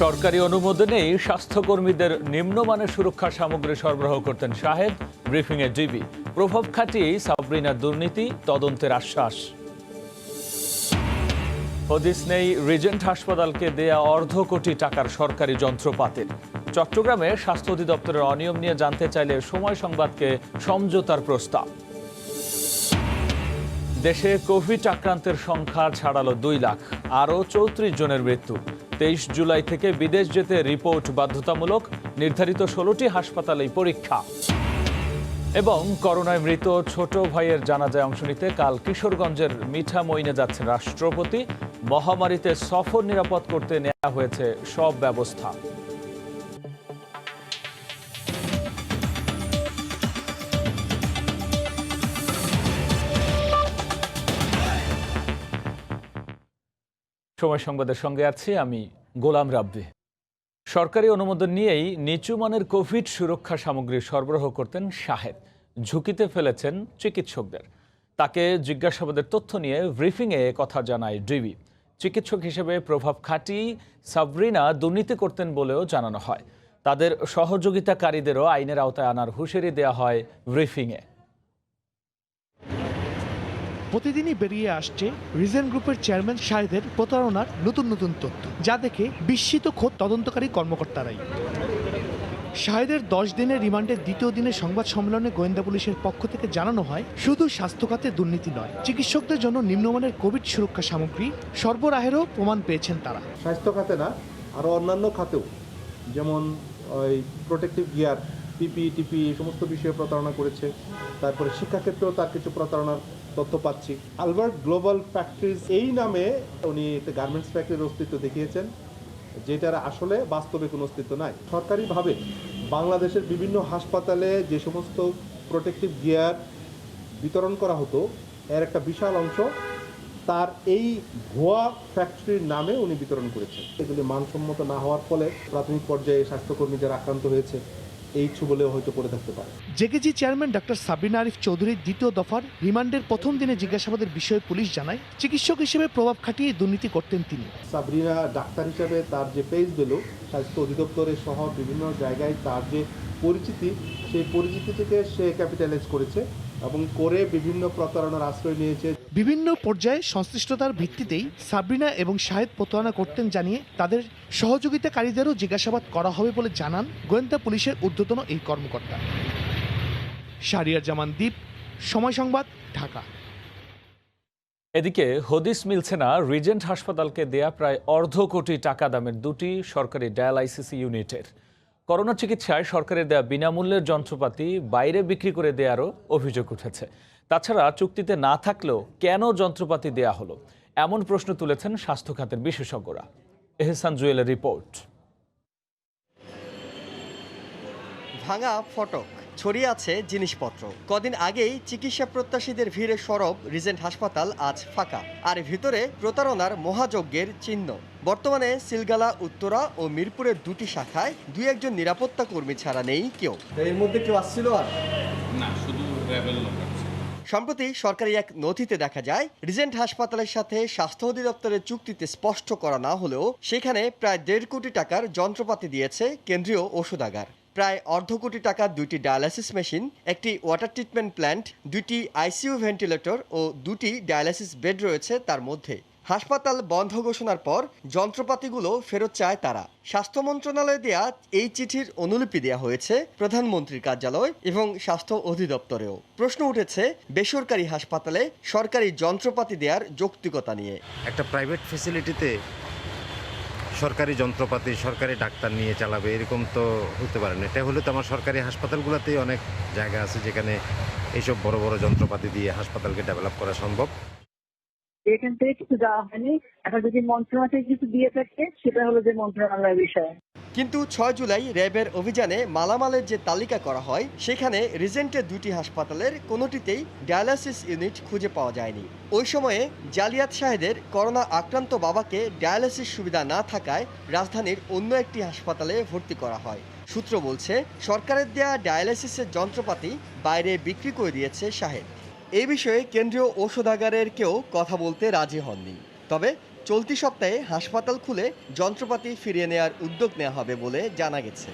সরকারি অনুমোদনেই স্বাস্থ্যকর্মীদের নিম্নমানের সুরক্ষা সামগ্রী সরবরাহ করতেন শাহেদ। ব্রিফিংয়ে ডিবি প্রভাব খাটিয়ে সাবরিনার দুর্নীতি তদন্তের আশ্বাস। হদিস নেই রিজেন্ট হাসপাতালকে দেয়া $1.5 কোটি টাকার সরকারি যন্ত্রপাতির। চট্টগ্রামে স্বাস্থ্য অধিদপ্তরের অনিয়ম নিয়ে জানতে চাইলে সময় সংবাদকে সমঝোতার প্রস্তাব। দেশে কোভিড আক্রান্তের সংখ্যা ছাড়ালো 2 লাখ, আরও 34 জনের মৃত্যু। 23 জুলাই থেকে বিদেশ যেতে রিপোর্ট বাধ্যতামূলক, নির্ধারিত 16টি হাসপাতালেই পরীক্ষা। এবং করোনায় মৃত ছোট ভাইয়ের জানাজায় অংশ নিতে কাল কিশোরগঞ্জের মিঠামইনে যাচ্ছেন রাষ্ট্রপতি। মহামারীতে সফর নিরাপদ করতে নেওয়া হয়েছে সব ব্যবস্থা। সময় সংবাদের সঙ্গে আছি আমি গোলাম রাব্বি। সরকারি অনুমোদন নিয়েই নিচু মানের কোভিড সুরক্ষা সামগ্রী সরবরাহ করতেন শাহেদ। ঝুঁকিতে ফেলেছেন চিকিৎসকদের। তাকে জিজ্ঞাসাবাদের তথ্য নিয়ে ব্রিফিংয়ে কথা জানায় ডিবি। চিকিৎসক হিসেবে প্রভাব খাটিয়ে সাবরিনা দুর্নীতি করতেন বলেও জানানো হয়। তাদের সহযোগিতাকারীদেরও আইনের আওতায় আনার হুঁশিয়ারি দেওয়া হয় ব্রিফিংয়ে। প্রতিদিনই বেরিয়ে আসছে রিজেন্ট গ্রুপের চেয়ারম্যান শাহেদের প্রতারণার নতুন নতুন তথ্য, যা দেখে বিস্মিত খোদ তদন্তকারী কর্মকর্তারাই। শাহেদের 10 দিনের রিমান্ডের দ্বিতীয় দিনের সংবাদ সম্মেলনে গোয়েন্দা পুলিশের পক্ষ থেকে জানানো হয়, শুধু স্বাস্থ্য খাতে দুর্নীতি নয়, চিকিৎসকদের জন্য নিম্নমানের কোভিড সুরক্ষা সামগ্রী সরবরাহেরও প্রমাণ পেয়েছেন তারা। স্বাস্থ্য খাতে না, আরও অন্যান্য খাতেও, যেমন ওই প্রোটেক্টিভ গিয়ার, পিপি এই সমস্ত বিষয়ে প্রতারণা করেছে। তারপরে শিক্ষাক্ষেত্রেও তার কিছু প্রতারণার তথ্য পাচ্ছি। আলবার্ট গ্লোবাল ফ্যাক্টরিজ এই নামে উনি গার্মেন্টস ফ্যাক্টরির অস্তিত্ব দেখিয়েছেন, যেটার আসলে বাস্তবে কোনো অস্তিত্ব নাই। সরকারিভাবে বাংলাদেশের বিভিন্ন হাসপাতালে যে সমস্ত প্রোটেক্টিভ গিয়ার বিতরণ করা হতো, এর একটা বিশাল অংশ তার এই ভুয়া ফ্যাক্টরির নামে উনি বিতরণ করেছেন। এগুলি মানসম্মত না হওয়ার ফলে প্রাথমিক পর্যায়ে স্বাস্থ্যকর্মী যারা আক্রান্ত হয়েছে এই বলেও হয়তো পড়ে থাকতে পারে। JKG chairman doctor Sabrina Arif চৌধুরীর দ্বিতীয় দফার রিমান্ডের প্রথম দিনে জিজ্ঞাসাবাদের বিষয়ে পুলিশ জানায়, চিকিৎসক হিসেবে প্রভাব খাটিয়ে দুর্নীতি করতেন তিনি। সাবরিনা ডাক্তার হিসেবে তার যে পেজ ভ্যালু, স্বাস্থ্য অধিদপ্তরের সহ বিভিন্ন জায়গায় তার যে পরিচিতি, সেই পরিচিতি থেকে সে ক্যাপিটালাইজ করেছে এবং করে বিভিন্ন প্রতারণার আশ্রয় নিয়েছে। বিভিন্ন পর্যায়ে সংশ্লিষ্টতার ভিত্তিতেই সাবরিনা এবং শাহেদ প্রতারণা করতেন জানিয়ে তাদের সহযোগিতাকারীদেরও জিজ্ঞাসাবাদ করা হবে বলে জানান গোয়েন্দা পুলিশের ঊর্ধ্বতন এই কর্মকর্তা। শাহরিয়ার জামান দ্বীপ, সময় সংবাদ, ঢাকা। এদিকে হদিস মিলছে না রিজেন্ট হাসপাতালকে দেয়া প্রায় $1.5 কোটি টাকা দামের 2টি সরকারি ডায়ালাইসিস ইউনিটের। করোনা চিকিৎসায় সরকারের দেয়া বিনামূল্যের যন্ত্রপাতি বাইরে বিক্রি করে দেওয়ারও অভিযোগ উঠেছে। তাছাড়া চুক্তিতে না থাকলেও কেন যন্ত্রপাতি দেয়া হলো, এমন প্রশ্ন তুলেছেন স্বাস্থ্য খাতের বিশেষজ্ঞরা। এহসান জুয়েলের রিপোর্ট। ভাঙা ফটক, ছড়িয়ে আছে জিনিসপত্র। কদিন আগেই চিকিৎসা প্রত্যাশীদের ভিড়ে সরব রিজেন্ট হাসপাতাল আজ ফাঁকা, আর ভিতরে প্রতারণার মহাযজ্ঞের চিহ্ন। বর্তমানে সিলগালা, উত্তরা ও মিরপুরের 2টি শাখায় 2-1 নিরাপত্তা কর্মী ছাড়া নেই কেউ। এর মধ্যে কেউ আসছিল আর না, শুধু র্যাবের লোক। সম্প্রতি সরকারি এক নথিতে দেখা যায়, রিজেন্ট হাসপাতালের সাথে স্বাস্থ্য অধিদপ্তরের চুক্তিতে স্পষ্ট করা না হলেও সেখানে প্রায় $1.5 কোটি টাকার যন্ত্রপাতি দিয়েছে কেন্দ্রীয় ঔষধাগার। প্রায় $1.5 কোটি টাকার 2টি ডায়ালাইসিস মেশিন, একটি ওয়াটার ট্রিটমেন্ট প্ল্যান্ট, 2টি আইসিইউ ভেন্টিলেটর ও 2টি ডায়ালাইসিস বেড রয়েছে তার মধ্যে। হাসপাতাল বন্ধ ঘোষণার পর যন্ত্রপাতিগুলো ফেরত চায় তারা। স্বাস্থ্য মন্ত্রণালয়ে দেয়া এই চিঠির অনুলিপি দেওয়া হয়েছে প্রধানমন্ত্রীর কার্যালয় এবং স্বাস্থ্য অধিদপ্তরেও। প্রশ্ন উঠেছে বেসরকারি হাসপাতালে সরকারি যন্ত্রপাতি দেওয়ার যৌক্তিকতা নিয়ে। একটা প্রাইভেট ফ্যাসিলিটিতে সরকারি যন্ত্রপাতি সরকারি ডাক্তার নিয়ে চালাবে, এরকম তো হতে পারে না। এটা হলে তো আমার সরকারি হাসপাতালগুলোতেই অনেক জায়গা আছে যেখানে এইসব বড় বড় যন্ত্রপাতি দিয়ে হাসপাতালকে ডেভেলপ করা সম্ভব। এখান থেকে কিছু দেওয়া হয়নি, এখন যদি মন্ত্রণালয় থেকে কিছু দিয়ে থাকে সেটা হলো যে মন্ত্রণালয়ের বিষয়। কিন্তু 6 জুলাই র্যাবের অভিযানে মালামালের যে তালিকা করা হয়, সেখানে রিজেন্টের 2টি হাসপাতালের কোনোটিতেই ডায়ালাইসিস ইউনিট খুঁজে পাওয়া যায়নি। ওই সময়ে জালিয়াত শাহেদের করোনা আক্রান্ত বাবাকে ডায়ালাইসিস সুবিধা না থাকায় রাজধানীর অন্য একটি হাসপাতালে ভর্তি করা হয়। সূত্র বলছে, সরকারের দেয়া ডায়ালাইসিসের যন্ত্রপাতি বাইরে বিক্রি করে দিয়েছে শাহেদ। এই বিষয়ে কেন্দ্রীয় ঔষধাগারের কেউ কথা বলতে রাজি হননি। তবে চলতি সপ্তাহে হাসপাতাল খুলে যন্ত্রপাতি ফিরিয়ে নেওয়ার উদ্যোগ নেওয়া হবে বলে জানা গেছে।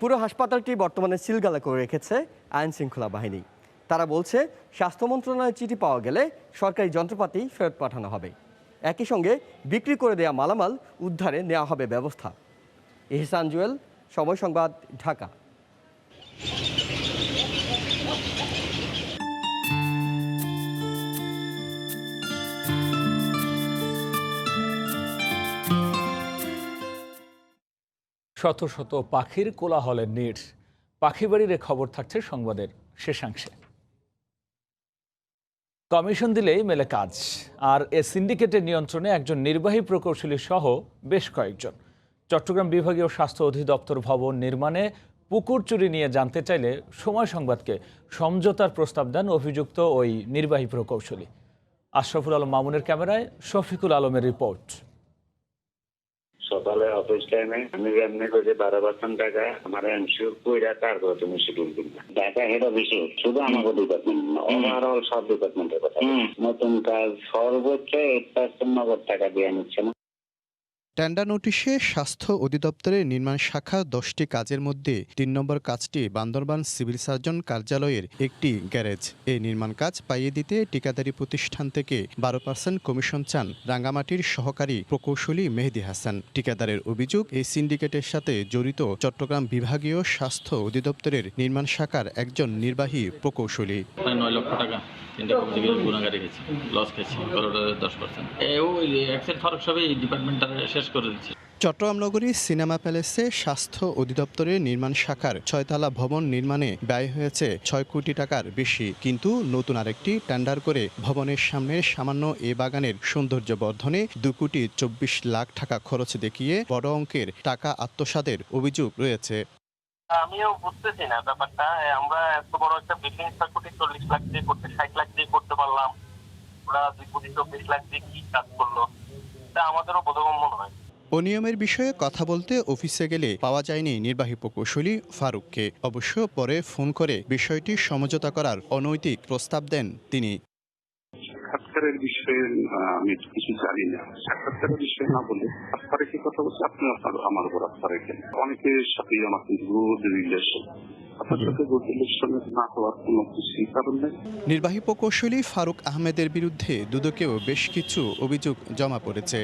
পুরো হাসপাতালটি বর্তমানে সিলগালা করে রেখেছে আইন শৃঙ্খলা বাহিনী। তারা বলছে স্বাস্থ্য মন্ত্রণালয়ের চিঠি পাওয়া গেলে সরকারি যন্ত্রপাতি ফেরত পাঠানো হবে। একই সঙ্গে বিক্রি করে দেওয়া মালামাল উদ্ধারে নেওয়া হবে ব্যবস্থা। ইহসান জুয়েল, সময় সংবাদ, ঢাকা। শত শত পাখির কোলাহলের নীড়। পাখি বাড়ির এ খবর থাকছে সংবাদের শেষাংশে। কমিশন দিলেই মেলে কাজ, আর এ সিন্ডিকেটের নিয়ন্ত্রণে একজন নির্বাহী প্রকৌশলী সহ বেশ কয়েকজন। চট্টগ্রাম বিভাগীয় স্বাস্থ্য অধিদপ্তর ভবন নির্মাণে পুকুর চুরি নিয়ে জানতে চাইলে সময় সংবাদকে সমঝোতার প্রস্তাব দেন অভিযুক্ত ওই নির্বাহী প্রকৌশলী। আশরাফুল আলম মামুনের ক্যামেরায় শফিকুল আলমের রিপোর্ট। সকালে অফিস টাইমে আমি এমনি করে 12% টাকা আমার এনশিওর কইরা তারপর তুমি শিডিউল দিন। ঢাকা হেড অফিসে শুধু আমাকে ডিপার্টমেন্ট না, ওভারঅল সব ডিপার্টমেন্টের কথা। নতুন কাজ সর্বোচ্চ 8% নগদ টাকা দিয়ে নিচ্ছে না। টেন্ডার নোটিশে স্বাস্থ্য অধিদপ্তরের নির্মাণ শাখা 10টি কাজের মধ্যে 3 নম্বর কাজটি বান্দরবান সিভিল সার্জন কার্যালয়ের একটি গ্যারেজ। এই নির্মাণ কাজ পাইয়ে দিতে ঠিকাদারি প্রতিষ্ঠান থেকে 12% কমিশন চান রাঙ্গামাটির সহকারী প্রকৌশলী মেহেদি হাসান। ঠিকাদারের অভিযোগ, এই সিন্ডিকেটের সাথে জড়িত চট্টগ্রাম বিভাগীয় স্বাস্থ্য অধিদপ্তরের নির্মাণ শাখার একজন নির্বাহী প্রকৌশলী। 9 লক্ষ টাকা তিনটা কমিটি গুণাগারে গেছে, লস খেয়েছে 10%। ওই এক্সেল ফারুক সবই ডিপার্টমেন্টটা শেষ করে দিচ্ছে। চট্টগ্রাম নগরী সিনেমা প্যালেসে স্বাস্থ্য অধিদপ্তরের নির্মাণ শাখার 6তলা ভবন নির্মাণে ব্যয় হয়েছে 6 কোটি টাকার বেশি, কিন্তু নতুন আরেকটি টেন্ডার করে ভবনের সামনে সামান্য এ বাগানের সৌন্দর্য বর্ধনে 2 কোটি 24 লাখ টাকা খরচ দেখিয়ে বড় অঙ্কের টাকা আত্মসাতের অভিযোগ রয়েছে। আমিও বুঝতেছি না ব্যাপারটা। আমরা এত বড় একটা বিল্ডিং 6 কোটি 40 লাখ দিয়ে করতে 60 লাখ দিয়ে করতে পারলাম, ওরা 2 কোটি 24 লাখ দিয়ে কি কাজ করলো, তা আমাদেরও বোধগম্য নয়। অনিয়মের বিষয়ে কথা বলতে অফিসে গেলে পাওয়া যায়নি নির্বাহী প্রকৌশলী ফারুককে। অবশ্য পরে ফোন করে বিষয়টি সমঝোতা করার অনৈতিক প্রস্তাব দেন তিনি। সাক্ষাৎকারের বিষয়ে আমি কিছু জানি না। সাক্ষাৎকারের বিষয়ে না বলে আপনারা কি কথা বলছে, আপনি আমার উপর আস্থা রেখেন। অনেকের সাথেই আমার গুড রিলেশন, আপনার সাথে গুড রিলেশনে না হওয়ার কোনো কিছুই কারণ নেই। নির্বাহী প্রকৌশলী ফারুক আহমেদের বিরুদ্ধে দুদকেও বেশ কিছু অভিযোগ জমা পড়েছে।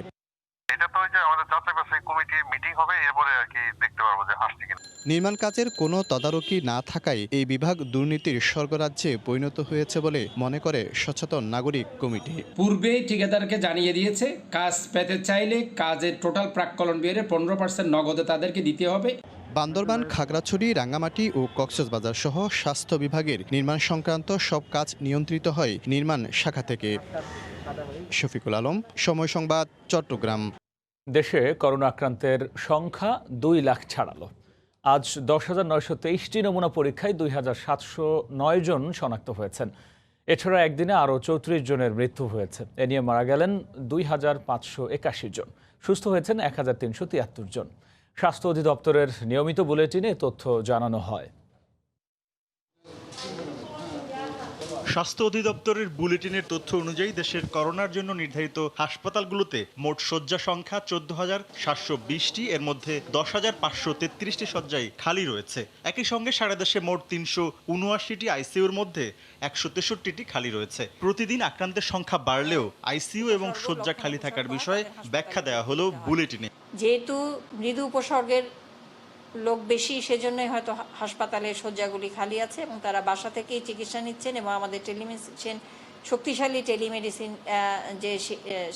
এটা তো যে আমাদের যাচাই বাছাই কমিটির মিটিং হবে, এরপরে আর কি দেখতে পারবো যে আসছে কিনা। নির্মাণ কাজের কোনো তদারকি না থাকায় এই বিভাগ দুর্নীতির স্বর্গরাজ্যে পরিণত হয়েছে বলে মনে করে সচেতন নাগরিক কমিটি। পূর্বেই ঠিকাদারকে জানিয়ে দিয়েছে, কাজ পেতে চাইলে কাজের টোটাল প্রাক্কলন ব্যয়ের 15% নগদে তাদেরকে দিতে হবে। বান্দরবান, খাগড়াছড়ি, রাঙ্গামাটি ও কক্সবাজার সহ স্বাস্থ্য বিভাগের নির্মাণ সংক্রান্ত সব কাজ নিয়ন্ত্রিত হয় নির্মাণ শাখা থেকে। শফিকুল আলম, সময় সংবাদ, চট্টগ্রাম। দেশে করোনা আক্রান্তের সংখ্যা 2 লাখ ছাড়ালো। আজ 10,923টি নমুনা পরীক্ষায় 2,709 জন শনাক্ত হয়েছেন। এছাড়া একদিনে আরও 34 জনের মৃত্যু হয়েছে। এ নিয়ে মারা গেলেন 2,581 জন, সুস্থ হয়েছেন 1,373 জন। স্বাস্থ্য অধিদপ্তরের নিয়মিত বুলেটিনে তথ্য জানানো হয়। স্বাস্থ্য অধিদপ্তরের বুলেটিনের তথ্য অনুযায়ী দেশের করোনার জন্য নির্ধারিত হাসপাতালগুলোতে মোট শয্যা সংখ্যা 14,720টি, এর মধ্যে 10,533টি শয্যায় খালি রয়েছে। একই সঙ্গে সারা দেশে মোট 379টি আইসিইউর মধ্যে 163টি খালি রয়েছে। প্রতিদিন আক্রান্তের সংখ্যা বাড়লেও আইসিইউ এবং শয্যা খালি থাকার বিষয়ে ব্যাখ্যা দেওয়া হলো বুলেটিনে। যেহেতু মৃদু উপসর্গের লোক বেশি, সেজন্যই হয়তো হাসপাতালের শয্যাগুলি খালি আছে এবং তারা বাসা থেকেই চিকিৎসা নিচ্ছেন এবং আমাদের টেলিমেডিসিন, শক্তিশালী টেলিমেডিসিন যে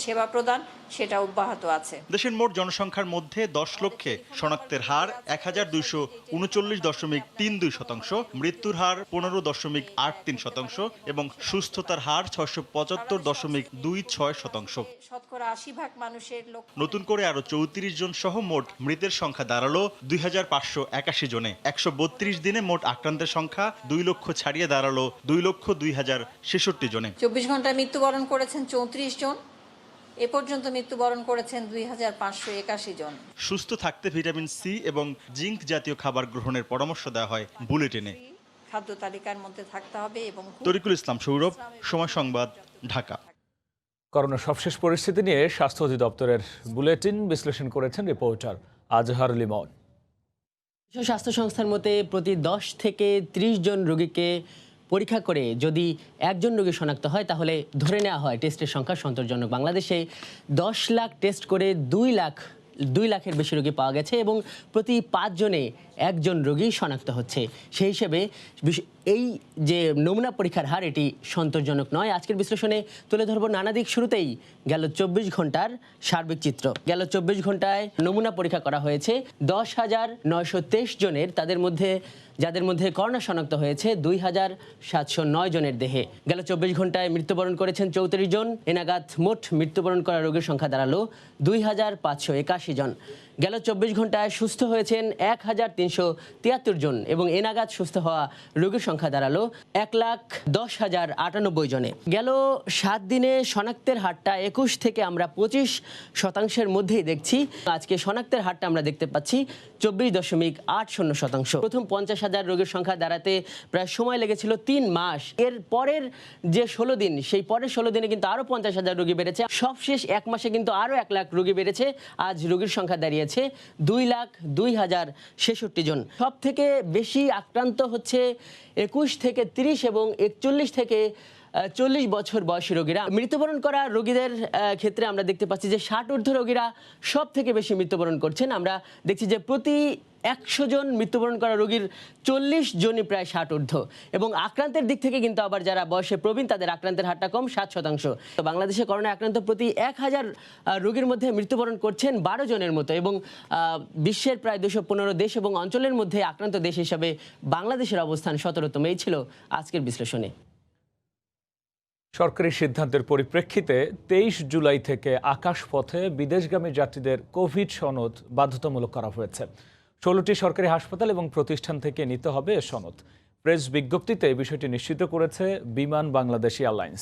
সেবা প্রদান, সেটা অব্যাহত আছে। দেশের মোট জনসংখ্যার মধ্যে 10 লক্ষে শনাক্তের হার 1,239.32%, মৃত্যুর হার 15.83% এবং সুস্থতার হার 675.26%। শতকরা 80% মানুষের নতুন করে আরো 34 জন সহ মোট মৃতের সংখ্যা দাঁড়ালো 2,581 জনে। 132 দিনে মোট আক্রান্তের সংখ্যা 2 লক্ষ ছাড়িয়ে দাঁড়ালো 2,02,066 জনে। 24 ঘন্টায় মৃত্যুবরণ করেছেন 34 জন। এ পর্যন্ত মৃত্যুবরণ করেছেন 2,581 জন। সুস্থ থাকতে ভিটামিন সি এবং জিঙ্ক জাতীয় খাবার গ্রহণের পরামর্শ দেওয়া হয় বুলেটিনে। খাদ্য তালিকার মধ্যে থাকতে হবে এবং তরিকুল ইসলাম সৌরভ, সময় সংবাদ, ঢাকা। করোনা সবশেষ পরিস্থিতি নিয়ে স্বাস্থ্য অধিদপ্তরের বুলেটিন বিশ্লেষণ করেছেন রিপোর্টার আজহার লিমন। বিশ্ব স্বাস্থ্য সংস্থার মতে প্রতি 10 থেকে 30 জন রোগীকে পরীক্ষা করে যদি একজন রোগী শনাক্ত হয় তাহলে ধরে নেওয়া হয় টেস্টের সংখ্যা সন্তোষজনক। বাংলাদেশে 10 লাখ টেস্ট করে 2 লাখের বেশি রোগী পাওয়া গেছে এবং প্রতি 5 জনে একজন রোগী শনাক্ত হচ্ছে। সেই হিসেবে এই যে নমুনা পরীক্ষার হার এটি সন্তোষজনক নয়। আজকের বিশ্লেষণে তুলে ধরব নানা দিক। শুরুতেই গেল 24 ঘন্টার সার্বিক চিত্র। গেল 24 ঘন্টায় নমুনা পরীক্ষা করা হয়েছে 10,923 জনের, যাদের মধ্যে করোনা শনাক্ত হয়েছে 2,709 জনের দেহে। গেল 24 ঘন্টায় মৃত্যুবরণ করেছেন 34 জন। এনাগাত মোট মৃত্যুবরণ করা রোগীর সংখ্যা দাঁড়ালো 2,581 জন। গেল 24 ঘন্টায় সুস্থ হয়েছেন 1,373 জন এবং এনাগাত সুস্থ হওয়া রোগীর সংখ্যা দাঁড়ালো 1,10,098 জনে। গেল 7 দিনে শনাক্তের হারটা 21 থেকে আমরা 25% মধ্যেই দেখছি। আজকে শনাক্তের হারটা আমরা দেখতে পাচ্ছি 24.80%। প্রথম 50,000 রোগীর সংখ্যা দাঁড়াতে প্রায় সময় লেগেছিল 3 মাস। এর পরের যে 16 দিন, সেই পরের 16 দিনে কিন্তু আরও 50,000 রোগী বেড়েছে। সবশেষ 1 মাসে কিন্তু আরও 1 লাখ রোগী বেড়েছে। আজ রোগীর সংখ্যা দাঁড়িয়েছে 2,02,066 জন। সব থেকে বেশি আক্রান্ত হচ্ছে 21 থেকে 30 এবং 41 থেকে 40 বছর বয়সী রোগীরা। মৃত্যুবরণ করা রোগীদের ক্ষেত্রে আমরা দেখতে পাচ্ছি যে 60 ঊর্ধ্ব রোগীরা সব থেকে বেশি মৃত্যুবরণ করছেন। আমরা দেখছি যে প্রতি 100 জন মৃত্যুবরণ করা রোগীর 40 জনই প্রায় 60 ঊর্ধ্ব। এবং আক্রান্তের দিক থেকে কিন্তু আবার যারা বয়সে প্রবীণ তাদের আক্রান্তের হারটা কম, 7%। তো বাংলাদেশে করোনা আক্রান্ত প্রতি 1000 রোগীর মধ্যে মৃত্যুবরণ করছেন 12 জনের মতো এবং বিশ্বের প্রায় 215 দেশ এবং অঞ্চলের মধ্যে আক্রান্ত দেশ হিসাবে বাংলাদেশের অবস্থান 17তম। এই ছিল আজকের বিশ্লেষণে। সরকারি সিদ্ধান্তের পরিপ্রেক্ষিতে 23 জুলাই থেকে আকাশপথে বিদেশগামী যাত্রীদের কোভিড সনদ বাধ্যতামূলক করা হয়েছে। 16টি সরকারি হাসপাতাল এবং প্রতিষ্ঠান থেকে নিতে হবে এ সনদ। প্রেস বিজ্ঞপ্তিতে বিষয়টি নিশ্চিত করেছে বিমান বাংলাদেশ এয়ারলাইন্স।